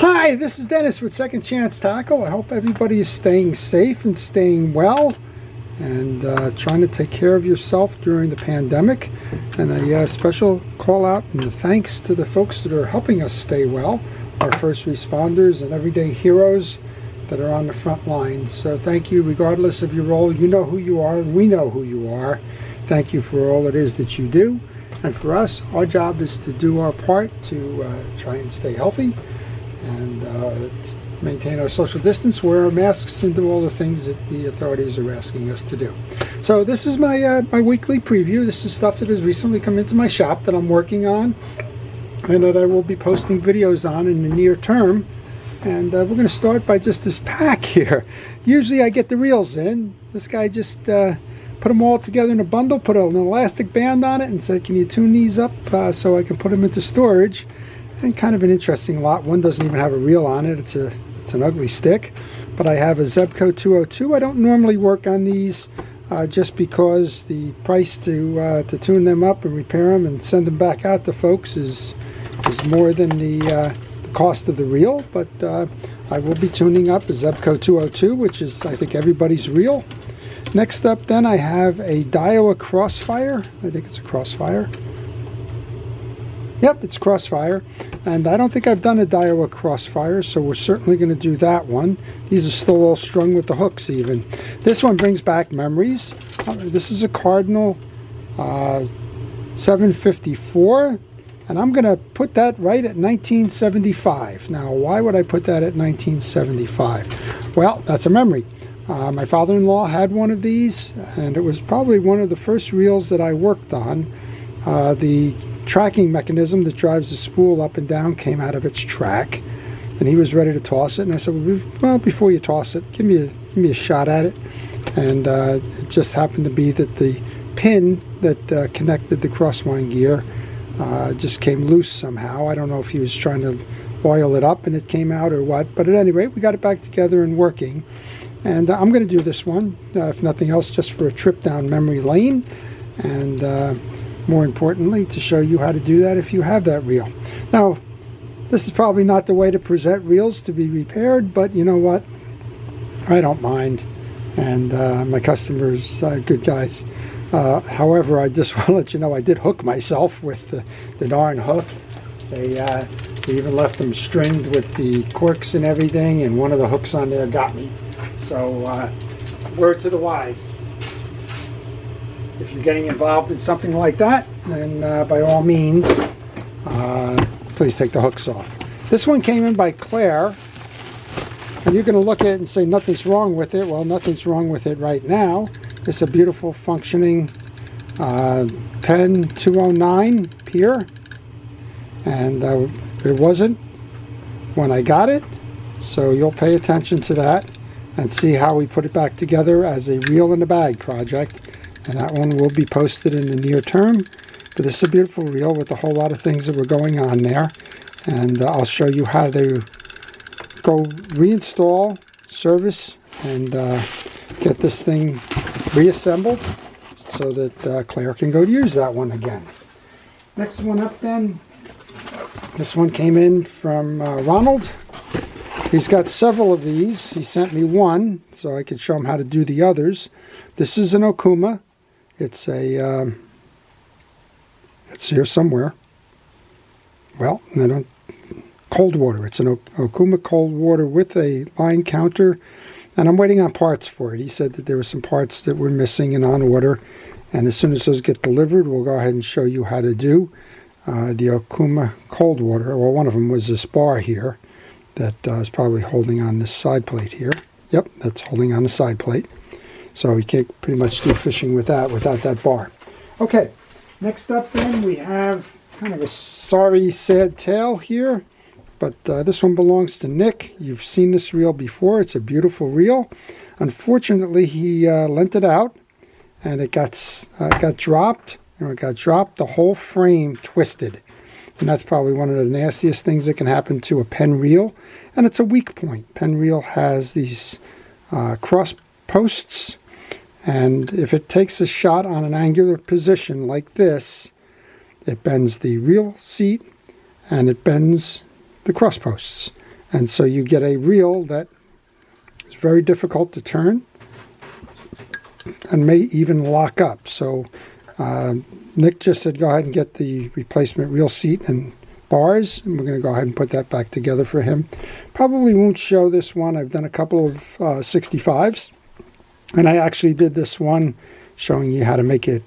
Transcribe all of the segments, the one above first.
Hi, this is Dennis with Second Chance Tackle. I hope everybody is staying safe and staying well and trying to take care of yourself during the pandemic. And a special call out and thanks to the folks that are helping us stay well, our first responders and everyday heroes that are on the front lines. So thank you regardless of your role. You know who you are and we know who you are. Thank you for all it is that you do. And for us, our job is to do our part to try and stay healthy and maintain our social distance, wear our masks, and do all the things that the authorities are asking us to do. So this is my my weekly preview. This is stuff that has recently come into my shop that I'm working on and that I will be posting videos on in the near term. And we're going to start by just this pack here. Usually I get the reels in. This guy just put them all together in a bundle, put an elastic band on it, and said, can you tune these up so I can put them into storage? And kind of an interesting lot. One doesn't even have a reel on it. It's an ugly stick. But I have a Zebco 202. I don't normally work on these just because the price to tune them up and repair them and send them back out to folks is more than the cost of the reel. But I will be tuning up a Zebco 202, which is, I think, everybody's reel. Next up then I have a Daiwa Crossfire. I think it's a Crossfire. Yep, it's Crossfire. And I don't think I've done a Daiwa Crossfire, so we're certainly going to do that one. These are still all strung with the hooks even. This one brings back memories. This is a Cardinal 754, and I'm going to put that right at 1975. Now, why would I put that at 1975? Well, that's a memory. My father-in-law had one of these, and it was probably one of the first reels that I worked on. The tracking mechanism that drives the spool up and down came out of its track, and he was ready to toss it. And I said, well, before you toss it, give me a shot at it. And it just happened to be that the pin that connected the crosswind gear just came loose somehow. I don't know if he was trying to oil it up and it came out or what, but at any rate, we got it back together and working. And I'm going to do this one, if nothing else, just for a trip down memory lane, and more importantly, to show you how to do that if you have that reel. Now, this is probably not the way to present reels to be repaired, but you know what? I don't mind, and my customers are good guys. However, I just want to let you know I did hook myself with the darn hook. They even left them stringed with the corks and everything, and one of the hooks on there got me. So, word to the wise. If you're getting involved in something like that, then by all means, please take the hooks off. This one came in by Claire, and you're going to look at it and say nothing's wrong with it. Well, nothing's wrong with it right now. It's a beautiful functioning Penn 209 pier, and it wasn't when I got it, so you'll pay attention to that and see how we put it back together as a reel in a bag project. And that one will be posted in the near term. But this is a beautiful reel with a whole lot of things that were going on there. And I'll show you how to go reinstall, service, and get this thing reassembled so that Claire can go to use that one again. Next one up then, this one came in from Ronald. He's got several of these. He sent me one so I could show him how to do the others. This is an Okuma. It's a, it's here somewhere. Well, cold water. It's an Okuma cold water with a line counter, and I'm waiting on parts for it. He said that there were some parts that were missing and on order, and as soon as those get delivered, we'll go ahead and show you how to do the Okuma cold water. Well, one of them was this bar here that is probably holding on this side plate here. Yep, that's holding on the side plate. So we can't pretty much do fishing with that without that bar. Okay, next up then we have kind of a sorry, sad tale here. But this one belongs to Nick. You've seen this reel before. It's a beautiful reel. Unfortunately, he lent it out, and it got dropped. And when it got dropped, the whole frame twisted. And that's probably one of the nastiest things that can happen to a Penn reel. And it's a weak point. Penn reel has these cross posts, and if it takes a shot on an angular position like this, it bends the reel seat and it bends the cross posts. And so you get a reel that is very difficult to turn and may even lock up. So Nick just said go ahead and get the replacement reel seat and bars, and we're going to go ahead and put that back together for him. Probably won't show this one. I've done a couple of 65s, and I actually did this one showing you how to make it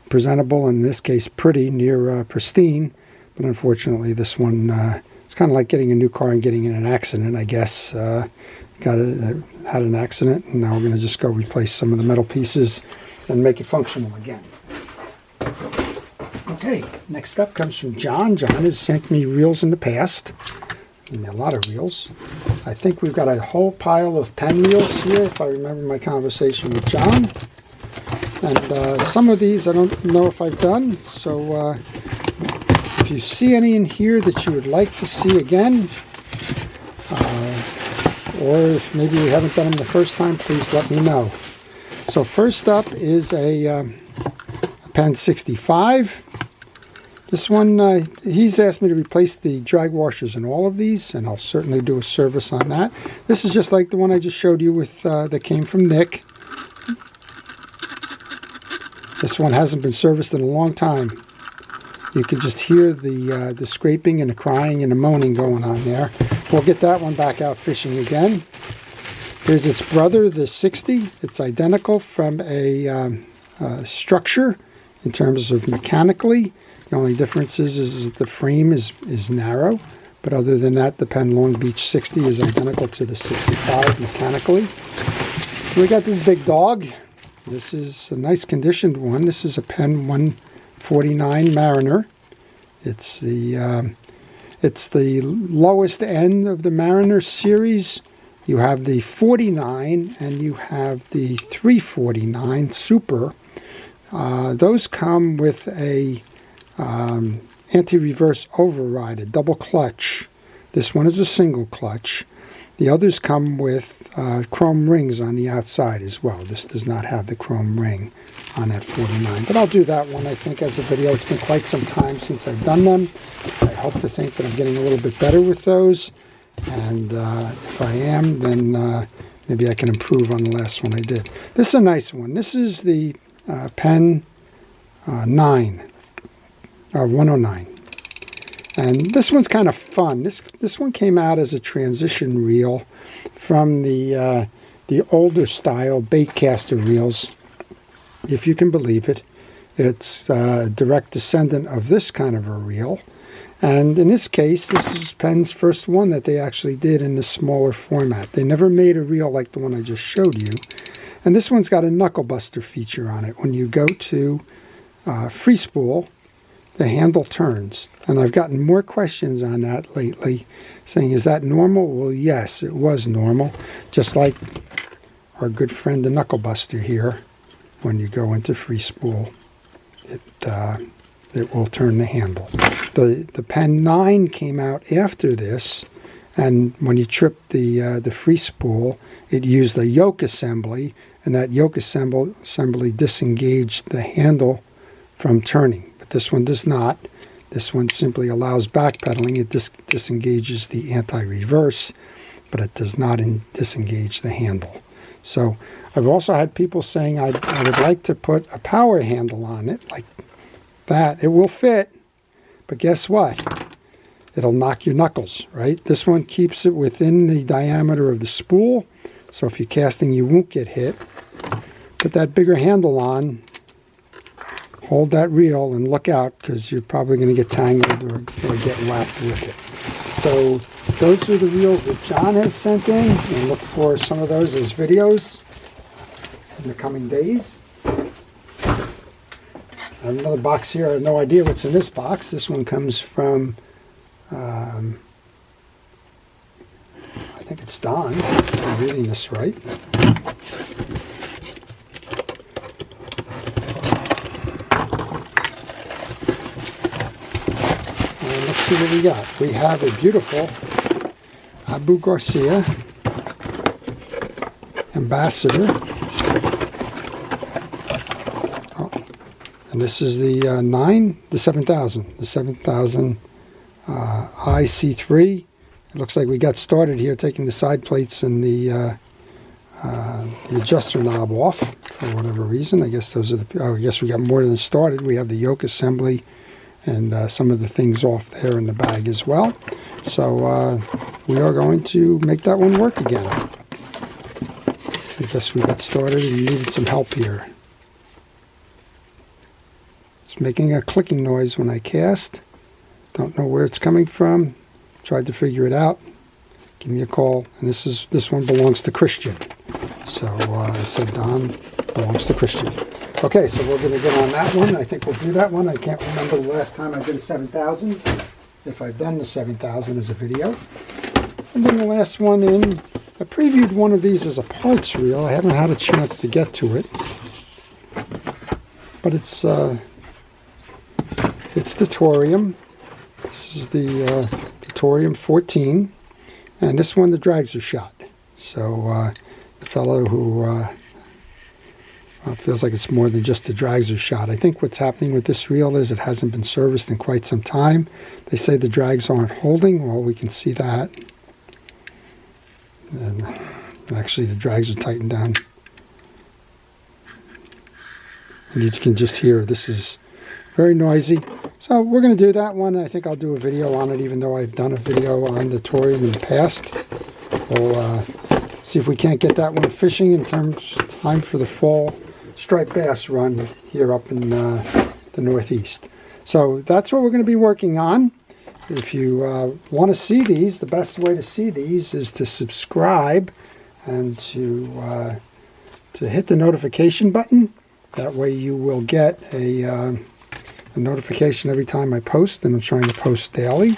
presentable, in this case pretty, near pristine. But unfortunately this one, it's kind of like getting a new car and getting in an accident, I guess. Had an accident, and now we're going to just go replace some of the metal pieces and make it functional again. Okay, next up comes from John. John has sent me reels in the past, and a lot of reels. I think we've got a whole pile of Penn reels here, if I remember my conversation with John. And some of these I don't know if I've done, so if you see any in here that you would like to see again, or if maybe we haven't done them the first time, please let me know. So first up is a Penn 65. This one, he's asked me to replace the drag washers in all of these, and I'll certainly do a service on that. This is just like the one I just showed you with that came from Nick. This one hasn't been serviced in a long time. You can just hear the scraping and the crying and the moaning going on there. We'll get that one back out fishing again. Here's its brother, the 60. It's identical from a structure in terms of mechanically. The only difference is that the frame is narrow, but other than that, the Penn Long Beach 60 is identical to the 65 mechanically. We got this big dog. This is a nice conditioned one. This is a Penn 149 Mariner. It's the lowest end of the Mariner series. You have the 49 and you have the 349 Super. Those come with a anti-reverse override, a double clutch. This one is a single clutch. The others come with chrome rings on the outside as well. This does not have the chrome ring on that 49. But I'll do that one, I think, as a video. It's been quite some time since I've done them. I hope to think that I'm getting a little bit better with those. And if I am, then maybe I can improve on the last one I did. This is a nice one. This is the Penn 109. And this one's kind of fun. This one came out as a transition reel from the older style baitcaster reels, if you can believe it. It's a direct descendant of this kind of a reel. And in this case, this is Penn's first one that they actually did in the smaller format. They never made a reel like the one I just showed you. And this one's got a knuckle buster feature on it. When you go to free spool, the handle turns. And I've gotten more questions on that lately, saying, is that normal? Well, yes, it was normal. Just like our good friend the knuckle buster here. When you go into free spool, it will turn the handle. The Penn 9 came out after this, and when you tripped the free spool, it used a yoke assembly, and that yoke assembly disengaged the handle from turning. But this one does not. This one simply allows backpedaling. It disengages the anti-reverse, but it does not disengage the handle. So I've also had people saying I would like to put a power handle on it, like that. It will fit, but guess what? It'll knock your knuckles, right? This one keeps it within the diameter of the spool, so if you're casting, you won't get hit. Put that bigger handle on, hold that reel, and look out, because you're probably going to get tangled or get whacked with it. So those are the reels that John has sent in, and look for some of those as videos in the coming days. I have another box here. I have no idea what's in this box. This one comes from, I think it's Don, if I'm reading this right. And let's see what we got. We have a beautiful Garcia Ambassador. And this is the 7000 IC3 It looks like we got started here taking the side plates and the adjuster knob off for whatever reason. I guess those are the, I guess we got more than started. We have the yoke assembly and some of the things off there in the bag as well. So we are going to make that one work again. I guess we got started and needed some help here. It's making a clicking noise when I cast. Don't know where it's coming from. Tried to figure it out. Give me a call. And this one belongs to Christian. So I said Don belongs to Christian. Okay, so we're going to get on that one. I think we'll do that one. I can't remember the last time I did a 7000. If I've done the 7000 as a video. And then the last one in, I previewed one of these as a parts reel. I haven't had a chance to get to it. But it's the Torium. This is the Torium 14. And this one, the drags are shot. So the fellow who feels like it's more than just the drags are shot. I think what's happening with this reel is it hasn't been serviced in quite some time. They say the drags aren't holding. Well, we can see that. And actually the drags are tightened down. And you can just hear this is very noisy. So we're going to do that one. I think I'll do a video on it, even though I've done a video on the Torium in the past. We'll see if we can't get that one fishing in terms of time for the fall striped bass run here up in the Northeast. So that's what we're going to be working on. If you want to see these, the best way to see these is to subscribe and to hit the notification button. That way you will get a notification every time I post, and I'm trying to post daily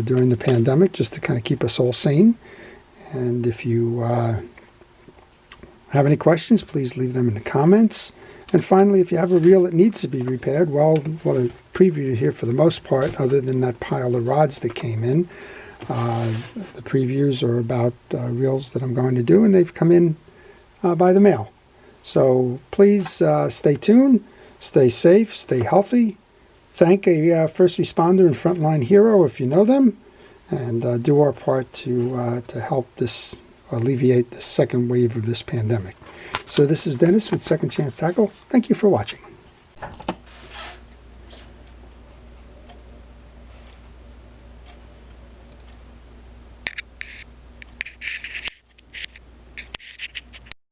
during the pandemic just to kind of keep us all sane. And if you have any questions, please leave them in the comments. And finally, if you have a reel that needs to be repaired, well, what I previewed here for the most part, other than that pile of rods that came in, the previews are about reels that I'm going to do, and they've come in by the mail. So please stay tuned, stay safe, stay healthy. Thank a first responder and frontline hero if you know them, and do our part to help this alleviate the second wave of this pandemic. So this is Dennis with Second Chance Tackle. Thank you for watching.